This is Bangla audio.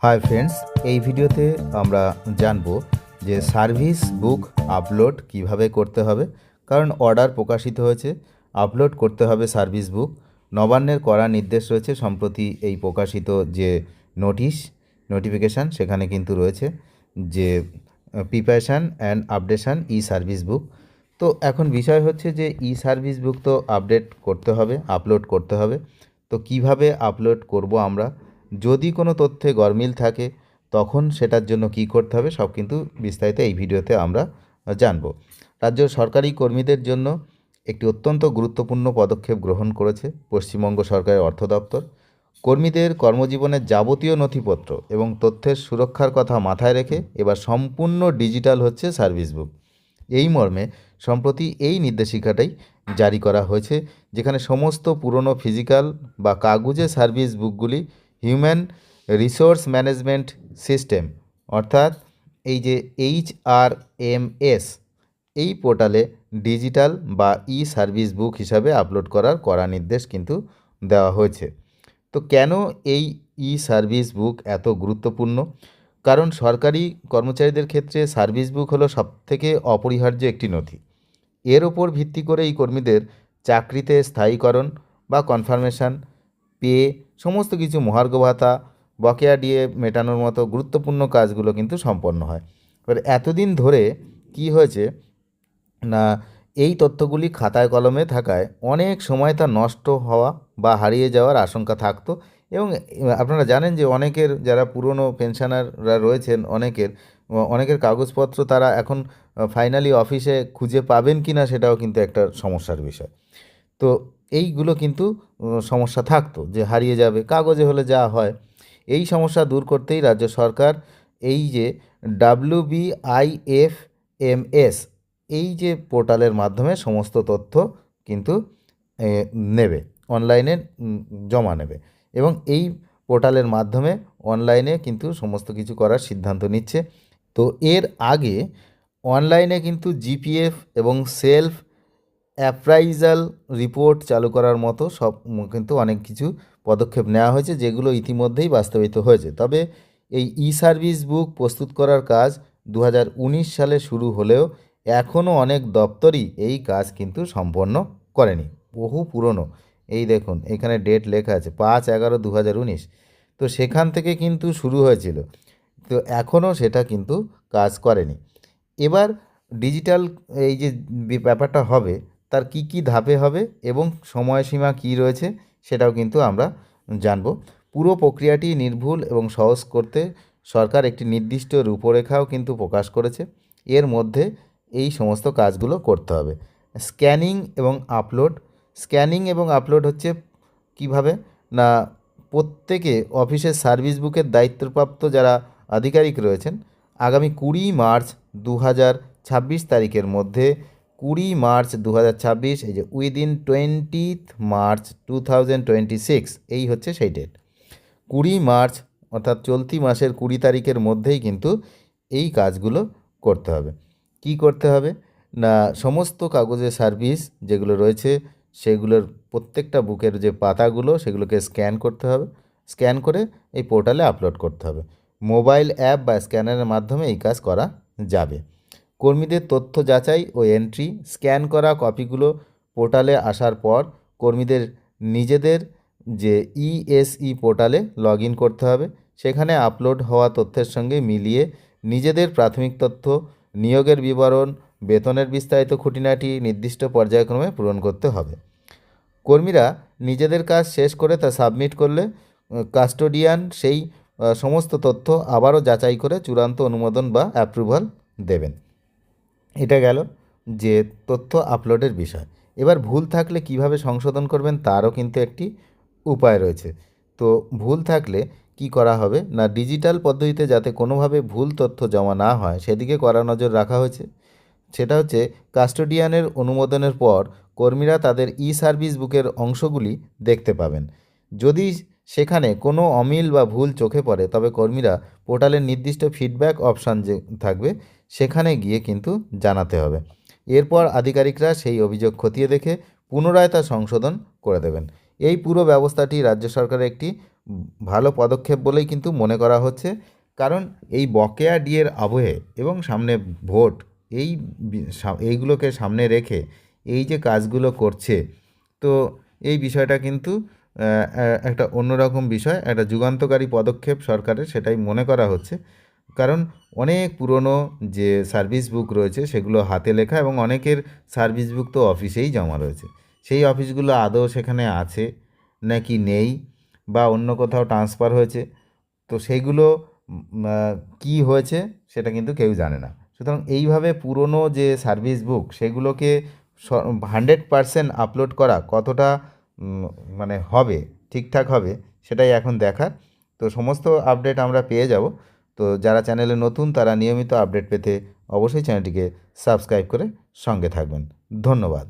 হাই ফ্রেন্ডস, এই ভিডিওতে আমরা জানব যে সার্ভিস বুক আপলোড কিভাবে করতে হবে। কারণ অর্ডার প্রকাশিত হয়েছে, আপলোড করতে হবে সার্ভিস বুক। নবান্নের কড়া নির্দেশ রয়েছে। সম্প্রতি এই প্রকাশিত যে নোটিফিকেশান সেখানে কিন্তু রয়েছে যে preparation and updation E service book. তো এখন বিষয় হচ্ছে যে ই সার্ভিস বুক তো আপডেট করতে হবে, আপলোড করতে হবে। তো কিভাবে আপলোড করব আমরা, যদি কোনো তথ্যে গরমিল থাকে তখন সেটার জন্য কি করতে হবে, সব কিন্তু বিস্তারিত এই ভিডিওতে আমরা জানব। রাজ্য সরকারি কর্মীদের জন্য একটি অত্যন্ত গুরুত্বপূর্ণ পদক্ষেপ গ্রহণ করেছে পশ্চিমবঙ্গ সরকারের অর্থ দপ্তর। কর্মীদের কর্মজীবনের যাবতীয় নথিপত্র এবং তথ্যের সুরক্ষার কথা মাথায় রেখে এবার সম্পূর্ণ ডিজিটাল হচ্ছে সার্ভিস বুক। এই মর্মে সম্প্রতি এই নির্দেশিকাটাই জারি করা হয়েছে, যেখানে সমস্ত পুরনো ফিজিক্যাল বা কাগজে সার্ভিস বুকগুলি হিউম্যান রিসোর্স ম্যানেজমেন্ট সিস্টেম অর্থাৎ এই যে HRMS এই পোর্টালে ডিজিটাল বা ই সার্ভিস বুক হিসাবে আপলোড করার কড়া নির্দেশ কিন্তু দেওয়া হয়েছে। তো কেন এই ই সার্ভিস বুক এত গুরুত্বপূর্ণ? কারণ সরকারি কর্মচারীদের ক্ষেত্রে সার্ভিস বুক হলো সবথেকে অপরিহার্য একটি নথি। এর ওপর ভিত্তি করে এই কর্মীদের চাকরিতে স্থায়ীকরণ বা কনফার্মেশন, পে, সমস্ত কিছু, মহার্ঘ ভাতা, বকেয়া ডিএ মেটানোর মতো গুরুত্বপূর্ণ কাজগুলো কিন্তু সম্পন্ন হয়। এবার এতদিন ধরে কি হয়েছে না, এই তথ্যগুলি খাতায় কলমে থাকায় অনেক সময় তা নষ্ট হওয়া বা হারিয়ে যাওয়ার আশঙ্কা থাকতো। এবং আপনারা জানেন যে অনেকের যারা পুরনো পেনশনাররা রয়েছেন, অনেকের কাগজপত্র তারা এখন ফাইনালি অফিসে খুঁজে পাবেন কি না সেটাও কিন্তু একটা সমস্যার বিষয়। তো এইগুলো কিন্তু সমস্যা থাকতো যে হারিয়ে যাবে, কাগজে হলে যা হয়। এই সমস্যা দূর করতেই রাজ্য সরকার এই যে WBIFMS এই যে পোর্টালের মাধ্যমে সমস্ত তথ্য কিন্তু নেবে, অনলাইনে জমা নেবে এবং এই পোর্টালের মাধ্যমে অনলাইনে কিন্তু সমস্ত কিছু করার সিদ্ধান্ত নিচ্ছে। তো এর আগে অনলাইনে কিন্তু জিপিএফ এবং সেলফ অ্যাপ্রাইজাল রিপোর্ট চালু করার মতো সব কিন্তু অনেক কিছু পদক্ষেপ নেওয়া হয়েছে, যেগুলো ইতিমধ্যেই বাস্তবিত হয়েছে। তবে এই ই সার্ভিস বুক প্রস্তুত করার কাজ 2019 সালে শুরু হলেও এখনও অনেক দপ্তরই এই কাজ কিন্তু সম্পন্ন করেনি। বহু পুরনো, এই দেখুন এখানে ডেট লেখা আছে 5/11/2019। তো সেখান থেকে কিন্তু শুরু হয়েছিল, তো এখনও সেটা কিন্তু কাজ করেনি। এবার ডিজিটাল এই যে ব্যাপারটা হবে, তার কি কি ধাপে হবে এবং সময়সীমা কি রয়েছে সেটাও কিন্তু আমরা জানব। পুরো প্রক্রিয়াটি নির্ভুল এবং সহজ করতে সরকার একটি নির্দিষ্ট রূপরেখাও কিন্তু প্রকাশ করেছে। এর মধ্যে এই সমস্ত কাজগুলো করতে হবে। স্ক্যানিং এবং আপলোড হচ্ছে কিভাবে না, প্রত্যেকে অফিসের সার্ভিস বুকের দায়িত্বপ্রাপ্ত যারা আধিকারিক রয়েছেন আগামী 20 মার্চ 2026 তারিখের মধ্যে, 20 মার্চ 2026, এই যে উইদিন 20 মার্চ 2026, এই হচ্ছে সেই ডেট। 20 মার্চ অর্থাৎ চলতি মাসের 20 তারিখের মধ্যেই কিন্তু এই কাজগুলো করতে হবে। কি করতে হবে না, সমস্ত কাগজের সার্ভিস যেগুলো রয়েছে সেগুলোর প্রত্যেকটা বুকের যে পাতাগুলো সেগুলোকে স্ক্যান করতে হবে। স্ক্যান করে এই পোর্টালে আপলোড করতে হবে। মোবাইল অ্যাপ বা স্ক্যানারের মাধ্যমে এই কাজ করা যাবে। কর্মীদের তথ্য যাচাই ও এন্ট্রি, স্ক্যান করা কপিগুলো পোর্টালে আসার পর কর্মীদের নিজেদের যে ইএসই পোর্টালে লগ ইন করতে হবে। সেখানে আপলোড হওয়া তথ্যের সঙ্গে মিলিয়ে নিজেদের প্রাথমিক তথ্য, নিয়োগের বিবরণ, বেতনের বিস্তারিত খুঁটিনাটি নির্দিষ্ট পর্যায়ক্রমে পূরণ করতে হবে। কর্মীরা নিজেদের কাজ শেষ করে তা সাবমিট করলে কাস্টোডিয়ান সেই সমস্ত তথ্য আবারও যাচাই করে চূড়ান্ত অনুমোদন বা অ্যাপ্রুভাল দেবেন। এটা গেল যে তথ্য আপলোডের বিষয়। এবার ভুল থাকলে কিভাবে সংশোধন করবেন তারও কিন্তু একটি উপায় রয়েছে। তো ভুল থাকলে কি করা হবে না, ডিজিটাল পদ্ধতিতে যাতে কোনোভাবে ভুল তথ্য জমা না হয় সেদিকে কড়া নজর রাখা হয়েছে। সেটা হচ্ছে কাস্টোডিয়ানের অনুমোদনের পর কর্মীরা তাদের ই সার্ভিস বুকের অংশগুলি দেখতে পাবেন। যদি সেখানে কোনো অমিল বা ভুল চোখে পড়ে তবে কর্মীরা পোর্টালের নির্দিষ্ট ফিডব্যাক অপশান যে থাকবে সেখানে গিয়ে কিন্তু জানাতে হবে। এরপর আধিকারিকরা সেই অভিযোগ খতিয়ে দেখে পুনরায় তা সংশোধন করে দেবেন। এই পুরো ব্যবস্থাটি রাজ্য সরকারের একটি ভালো পদক্ষেপ বলেই কিন্তু মনে করা হচ্ছে। কারণ এই বকেয়া ডিএর আবহে এবং সামনে ভোট, এইগুলোকে সামনে রেখে এই যে কাজগুলো করছে, তো এই বিষয়টা কিন্তু একটা অন্যরকম বিষয়, একটা যুগান্তকারী পদক্ষেপ সরকারের, সেটাই মনে করা হচ্ছে। কারণ অনেক পুরনো যে সার্ভিস বুক রয়েছে সেগুলো হাতে লেখা, এবং অনেকের সার্ভিস বুক তো অফিসেই জমা রয়েছে। সেই অফিসগুলো আদৌ সেখানে আছে নাকি নেই, বা অন্য কোথাও ট্রান্সফার হয়েছে, তো সেইগুলো কী হয়েছে সেটা কিন্তু কেউ জানে না। সুতরাং এইভাবে পুরনো যে সার্ভিস বুক সেগুলোকে 100% আপলোড করা কতটা মানে হবে, ঠিকঠাক হবে, সেটাই এখন দেখার। তো সমস্ত আপডেট আমরা পেয়ে যাব। তো যারা চ্যানেলে নতুন তারা নিয়মিত আপডেট পেতে অবশ্যই চ্যানেলটিকে সাবস্ক্রাইব করে সঙ্গে থাকবেন। ধন্যবাদ।